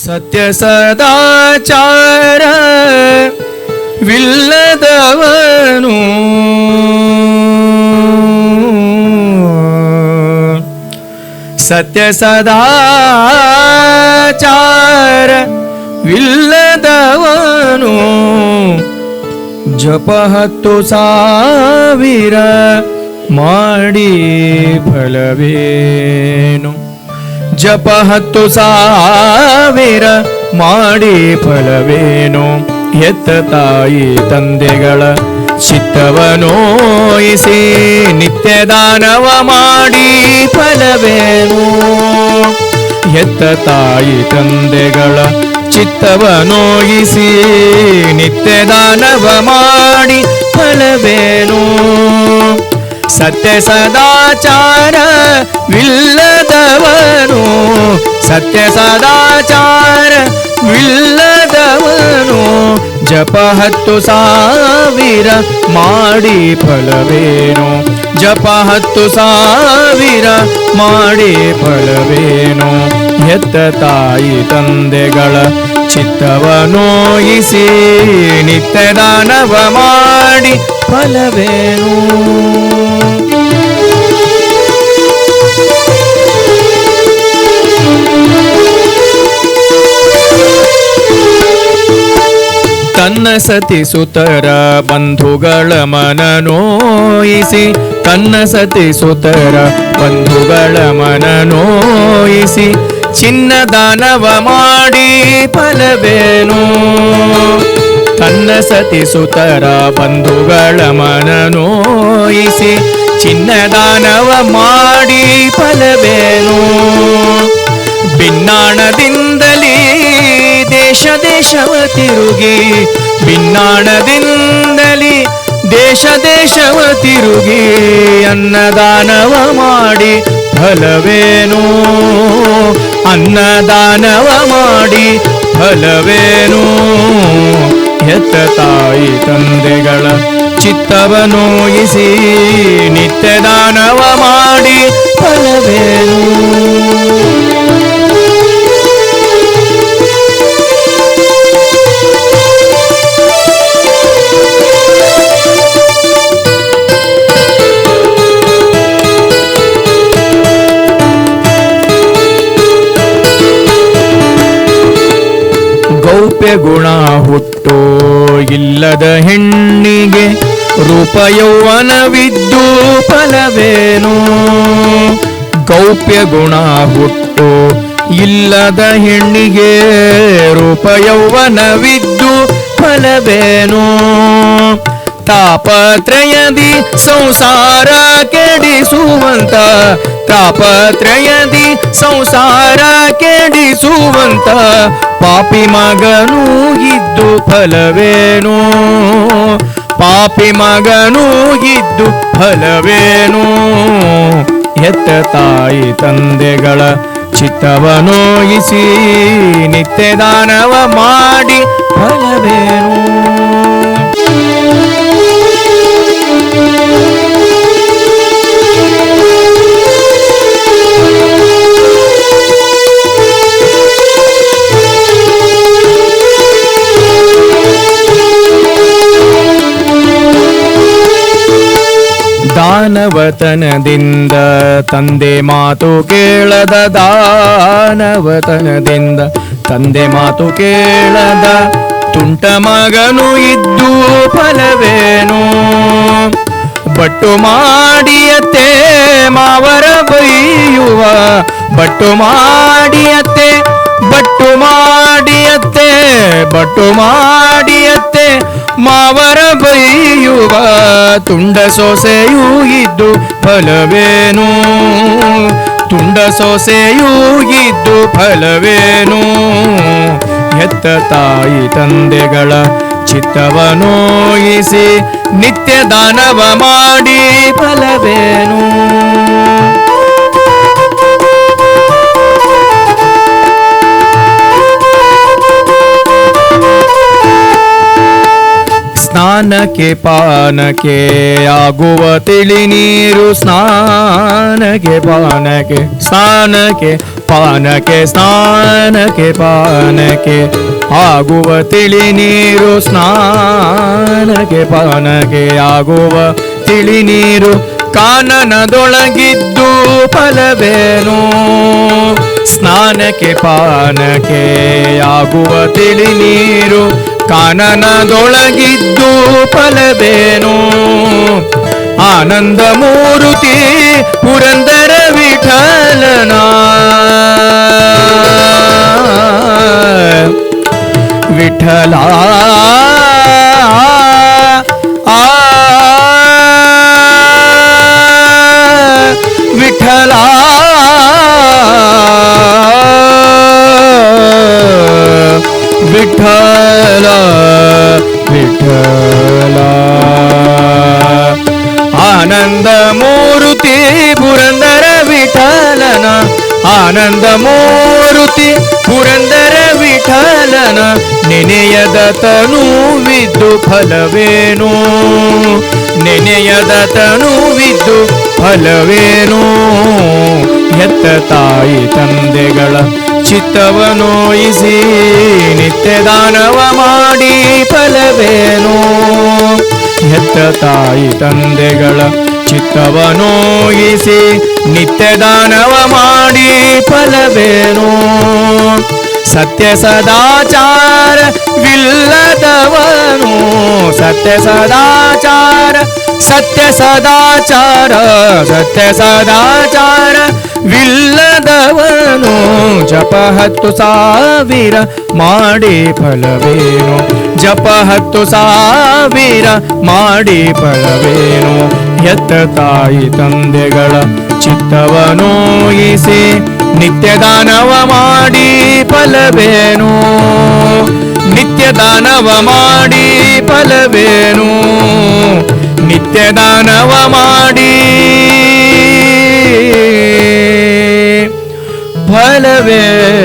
ಸತ್ಯ ಸದಾಚಾರ ವಿಲ್ಲದವನು ಸತ್ಯ ಸದಾಚಾರ ವಿಲ್ಲದವನು ಜಪ 10,000 ಮಾಡಿ ಫಲವೇನು ಜಪ 10,000 ಮಾಡಿ ಫಲವೇನು ಎತ್ತ ತಾಯಿ ತಂದೆಗಳ ಚಿತ್ತವನೋಯಿಸಿ ನಿತ್ಯ ದಾನವ ಮಾಡಿ ಫಲವೇನು ಎತ್ತ ತಾಯಿ ತಂದೆಗಳ ಚಿತ್ತವನೋಯಿಸಿ ನಿತ್ಯ ದಾನವ ಮಾಡಿ ಫಲವೇನು ಸತ್ಯ ಸದಾಚಾರ ವಿಲ್ಲದವನು ಸತ್ಯ ಸದಾಚಾರ ವಿಲ್ಲದವನು ಜಪ 10,000 ಮಾಡಿ ಫಲವೇನು ಜಪ 10,000 ಮಾಡಿ ಫಲವೇನು ಎತ್ತ ತಾಯಿ ತಂದೆಗಳ ಚಿತ್ತವನೋಯಿಸಿ ನಿತ್ಯ ದಾನವ ಮಾಡಿ ಫಲವೇನು ತನ್ನ ಸತಿ ಸುತರ ಬಂಧುಗಳ ಮನನೋಯಿಸಿ ತನ್ನ ಸತಿ ಸುತರ ಬಂಧುಗಳ ಮನನೋಯಿಸಿ ಚಿನ್ನ ದಾನವ ಮಾಡಿ ಫಲವೇನು ತನ್ನ ಸತಿ ಸುತರ ಬಂಧುಗಳ ಮನನೋಯಿಸಿ ಚಿನ್ನ ದಾನವ ಮಾಡಿ ಫಲವೇನು ಭಿನ್ನಾಣದಿಂದಲೇ ದೇಶ ದೇಶವ ತಿರುಗಿ ಭಿನ್ನಾಣದಿಂದಲೇ ದೇಶ ದೇಶವ ತಿರುಗಿ ಅನ್ನದಾನವ ಮಾಡಿ ಫಲವೇನು ಅನ್ನದಾನವ ಮಾಡಿ ಫಲವೇನು ಎತ್ತ ತಾಯಿ ತಂದೆಗಳ ಚಿತ್ತವನೋಯಿಸಿ ನಿತ್ಯ ದಾನವ ಮಾಡಿ ಫಲವೇನು ಗೌಪ್ಯ ಗುಣ ಹುಟ್ಟೋ ಇಲ್ಲದ ಹೆಣ್ಣಿಗೆ ರೂಪ ಯೌವನವಿದ್ದು ಫಲವೇನು ಗೌಪ್ಯ ಗುಣ ಹುಟ್ಟೋ ಇಲ್ಲದ ಹೆಣ್ಣಿಗೆ ರೂಪ ಯೌವನವಿದ್ದು ಫಲವೇನು ತಾಪತ್ರಯದಿ ಸಂಸಾರ ಕೆಡಿಸುವಂತ ತಾಪತ್ರಯದಿ ಸಂಸಾರ ಕೆಡಿಸುವಂತ ಪಾಪಿ ಮಗನೂ ಇದ್ದು ಫಲವೇನು ಪಾಪಿ ಮಗನೂ ಇದ್ದು ಫಲವೇನು ಎತ್ತ ತಾಯಿ ತಂದೆಗಳ ಚಿತ್ತವನೋಯಿಸಿ ನಿತ್ಯ ದಾನವ ಮಾಡಿ ಫಲವೇನು ದಾನವತನದಿಂದ ತಂದೆ ಮಾತು ಕೇಳದ ದಾನವತನದಿಂದ ತಂದೆ ಮಾತು ಕೇಳದ ತುಂಟ ಮಗನು ಇದ್ದು ಫಲವೇನು ಬಟ್ಟು ಮಾಡಿಯತ್ತೆ ಮಾವರ ಬೈಯುವ ಬಟ್ಟು ಮಾಡಿಯತ್ತೆ ಬಟ್ಟು ಮಾಡಿಯತ್ತೆ ಬಟ್ಟು ಮಾಡಿಯತ್ತೆ ಮಾವರ ಬೈಯುವ ತುಂಡ ಸೊಸೆಯೂ ಇದ್ದು ಫಲವೇನು ತುಂಡ ಸೊಸೆಯೂ ಇದ್ದು ಫಲವೇನು ಎತ್ತ ತಾಯಿ ತಂದೆಗಳ ಚಿತ್ತವನೋಯಿಸಿ ನಿತ್ಯ ದಾನವ ಮಾಡಿ ಫಲವೇನು ಸ್ನಾನಕ್ಕೆ ಪಾನಕ್ಕೆ ಆಗುವ ತಿಳಿ ನೀರು ಸ್ನಾನಕ್ಕೆ ಪಾನಕ್ಕೆ ಸ್ನಾನಕ್ಕೆ ಪಾನಕ್ಕೆ ಸ್ನಾನಕ್ಕೆ ಪಾನಕ್ಕೆ ಆಗುವ ತಿಳಿ ನೀರು, ಸ್ನಾನಕ್ಕೆ ಪಾನಕ್ಕೆ ಆಗುವ ತಿಳಿ ನೀರು, ಕಾನನದೊಳಗಿದ್ದು ಫಲವೇನು? ಸ್ನಾನಕ್ಕೆ ಪಾನಕ್ಕೆ ಆಗುವ ತಿಳಿ ನೀರು, ಕಾನನದೊಳಗಿದ್ದು ಫಲವೇನು? ಆನಂದ ಮೂರುತಿ ಪುರಂದರ ವಿಠಲನ ವಿಠಲ ವಿಠಲ ವಿಠಲ ವಿಠಲ ಆನಂದ ಮೂರುತಿ ಪುರಂದರ ವಿಠಲನ, ಆನಂದ ಮೂರುತಿ ಪುರಂದರ ವಿಠಲನ, ನೆನೆಯದ ತನುವಿದ್ದು ಫಲವೇನು? ನೆನೆಯದ ತನುವಿದ್ದು ಫಲವೇನು? ಹೆತ್ತ ತಾಯಿ ತಂದೆಗಳ ಚಿತ್ತವನೋಯಿಸಿ ನಿತ್ಯ ದಾನವ ಮಾಡಿ ಫಲವೇನು? ಹೆತ್ತ ತಾಯಿ ತಂದೆಗಳ ಚಿತ್ತವನೋಯಿಸಿ ನಿತ್ಯ ದಾನವ ಮಾಡಿ ಫಲವೇನು? ಸತ್ಯ ಸದಾಚಾರವಿಲ್ಲದವನು, ಸತ್ಯ ಸದಾಚಾರ, ಸತ್ಯ ಸದಾಚಾರ, ಸತ್ಯ ಸದಾಚಾರವಿಲ್ಲದವನು, ಜಪ 10,000 ಮಾಡಿ ಫಲವೇನು? ಜಪ 10,000 ಮಾಡಿ ಫಲವೇನು? ಹೆತ್ತ ತಾಯಿ ತಂದೆಗಳ ಚಿತ್ತವನೋಯಿಸಿ ನಿತ್ಯ ದಾನವ ಮಾಡಿ ಫಲವೇನು? ನಿತ್ಯ ದಾನವ ಮಾಡಿ ಫಲವೇನು? ನಿತ್ಯ ದಾನವ ಮಾಡಿ ಫಲವೇನು?